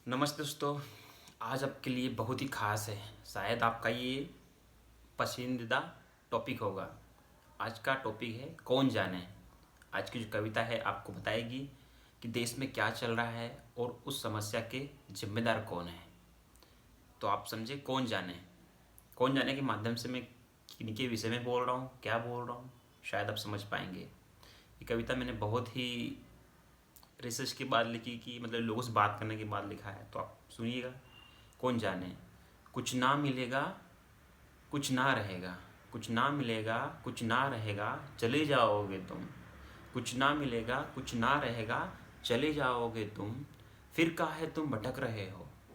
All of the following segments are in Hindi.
नमस्ते दोस्तों। आज आपके लिए बहुत ही ख़ास है। शायद आपका ये पसंदीदा टॉपिक होगा। आज का टॉपिक है कौन जाने। आज की जो कविता है आपको बताएगी कि देश में क्या चल रहा है और उस समस्या के जिम्मेदार कौन है। तो आप समझे कौन जाने। कौन जाने के माध्यम से मैं किनके विषय में बोल रहा हूँ, क्या बोल रहा हूँ, शायद आप समझ पाएंगे। ये कविता मैंने बहुत ही रिसर्च के बाद लिखी कि मतलब लोगों से बात करने के बाद लिखा है, तो आप सुनिएगा। कौन जाने। कुछ ना मिलेगा, कुछ ना रहेगा, कुछ ना मिलेगा, कुछ ना रहेगा, चले जाओगे तुम। कुछ ना मिलेगा, कुछ ना रहेगा, चले जाओगे तुम। फिर काहे तुम भटक रहे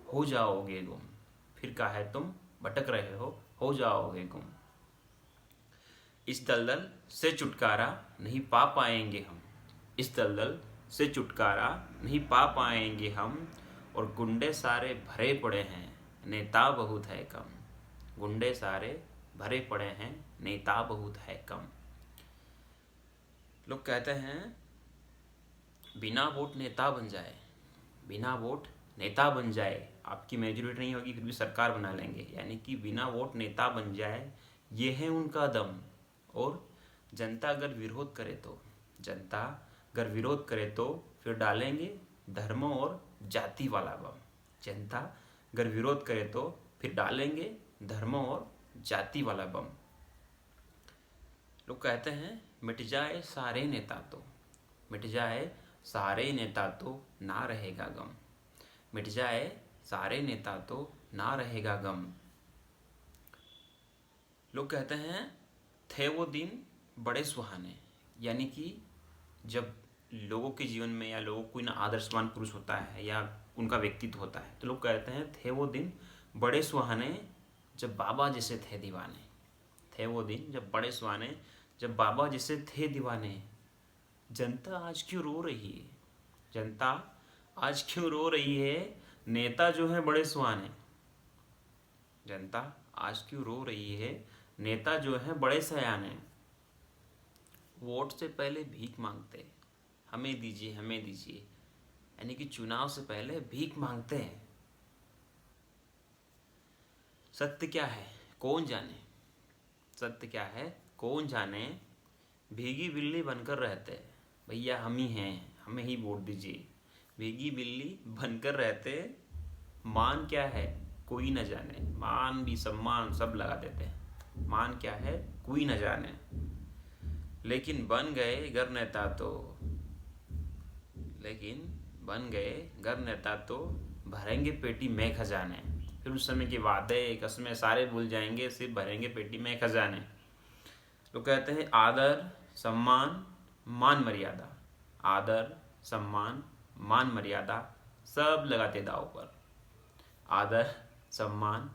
हो जाओगे गुम। फिर काहे तुम भटक रहे हो जाओगे गुम। इस दलदल से छुटकारा नहीं पा पाएंगे हम। इस दलदल से छुटकारा नहीं पा पाएंगे हम। और गुंडे सारे भरे पड़े हैं, नेता बहुत है कम। गुंडे सारे भरे पड़े हैं, नेता बहुत है कम। लोग कहते हैं बिना वोट नेता बन जाए। बिना वोट नेता बन जाए, आपकी मेजोरिटी नहीं होगी फिर भी सरकार बना लेंगे, यानी कि बिना वोट नेता बन जाए, ये है उनका दम। और जनता अगर विरोध करे तो जनता अगर विरोध करे तो फिर डालेंगे धर्म और जाति वाला बम। जनता अगर विरोध करे तो फिर डालेंगे धर्म और जाति वाला बम। लोग कहते हैं मिट जाए सारे नेता तो, मिट जाए सारे नेता तो ना रहेगा गम। मिट जाए सारे नेता तो ना रहेगा गम। लोग कहते हैं थे वो दिन बड़े सुहाने, यानी कि जब लोगों के जीवन में या लोगों कोई ना आदर्शवान पुरुष होता है या उनका व्यक्तित्व होता है, तो लोग कहते हैं थे वो दिन बड़े सुहाने जब बाबा जैसे थे दीवाने। थे वो दिन जब बड़े सुहाने जब बाबा जैसे थे दीवाने। जनता आज क्यों रो रही है। जनता आज क्यों रो रही है, नेता जो है बड़े सुहाने। जनता आज क्यों रो रही है, नेता जो है बड़े सयाने। वोट से पहले भीख मांगते, हमें दीजिए हमें दीजिए, यानी कि चुनाव से पहले भीख मांगते हैं। सत्य क्या है कौन जाने। सत्य क्या है कौन जाने। भीगी बिल्ली बनकर रहते, भैया हम ही हैं, हमें ही वोट दीजिए। भीगी बिल्ली बनकर रहते, मान क्या है कोई न जाने। मान भी सम्मान सब लगा देते हैं, मान क्या है कोई न जाने। लेकिन बन गए गर नेता तो, लेकिन बन गए गर नेता तो भरेंगे पेटी में खजाने। फिर उस समय के वादे कसमें सारे भूल जाएंगे, सिर्फ भरेंगे पेटी में खजाने। तो कहते हैं आदर सम्मान मान मर्यादा। आदर सम्मान मान मर्यादा सब लगाते दाव पर। आदर सम्मान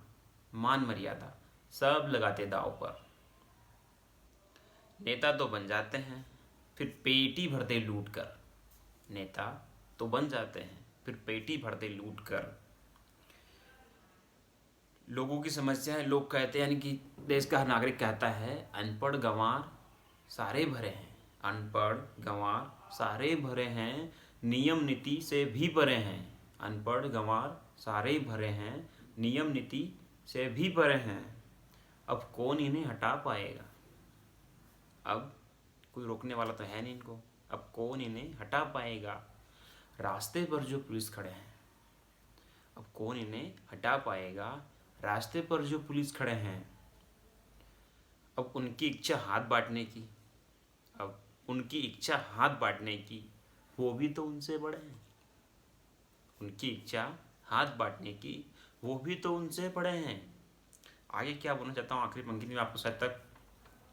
मान मर्यादा सब लगाते दाव पर। नेता तो बन जाते हैं फिर पेटी भरते लूट कर। नेता तो बन जाते हैं फिर पेटी भरते लूट कर। लोगों की समस्या है, लोग कहते हैं, यानी कि देश का हर नागरिक कहता है अनपढ़ गंवार सारे भरे हैं। अनपढ़ गंवार सारे भरे हैं, नियम नीति से भी परे हैं। अनपढ़ गंवार सारे भरे हैं, नियम नीति से भी परे हैं। अब कौन इन्हें हटा पाएगा। अब कोई रोकने वाला तो है नहीं इनको। अब कौन इन्हें हटा पाएगा। रास्ते पर जो पुलिस खड़े हैं, अब कौन इन्हें हटा पाएगा। रास्ते पर जो पुलिस खड़े हैं, अब उनकी इच्छा हाथ बांटने की, अब उनकी इच्छा हाथ बांटने की, वो भी तो उनसे बड़े हैं। उनकी इच्छा हाथ बांटने की, वो भी तो उनसे बड़े हैं। आगे क्या बोलना चाहता हूँ आखिरी पंक्ति में, आपको शायद तक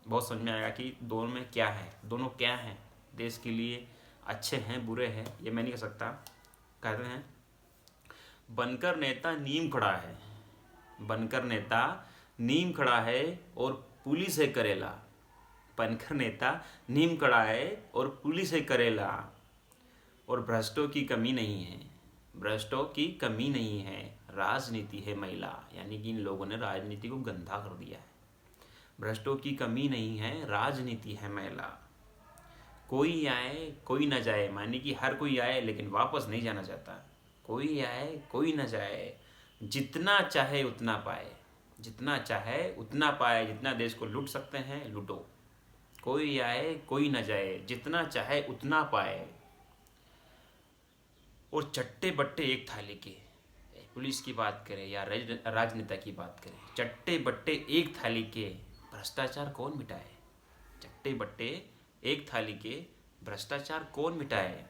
बहुत समझ में आएगा कि दोनों में क्या है, दोनों क्या हैं, देश के लिए अच्छे हैं बुरे हैं ये मैं नहीं कह सकता। कहते हैं बनकर नेता नीम खड़ा है, बनकर नेता नीम खड़ा है और पुलिस है करेला। बनकर नेता नीम खड़ा है और पुलिस है करेला। और भ्रष्टों की कमी नहीं है, भ्रष्टों की कमी नहीं है, राजनीति है मैला। यानी कि इन लोगों ने राजनीति को गंदा कर दिया है। भ्रष्टों की कमी नहीं है, राजनीति है मैला। कोई आए कोई ना जाए, माने कि हर कोई आए लेकिन वापस नहीं जाना चाहता। कोई आए कोई न जाए, जितना चाहे उतना पाए, जितना चाहे उतना पाए, जितना देश को लूट सकते हैं लूटो। कोई आए कोई न जाए, जितना चाहे उतना पाए। और चट्टे बट्टे एक थाली के, पुलिस की बात करें या राजनेता की बात करें, चट्टे बट्टे एक थाली के, भ्रष्टाचार कौन मिटाए? चट्टे बट्टे एक थाली के, भ्रष्टाचार कौन मिटाए?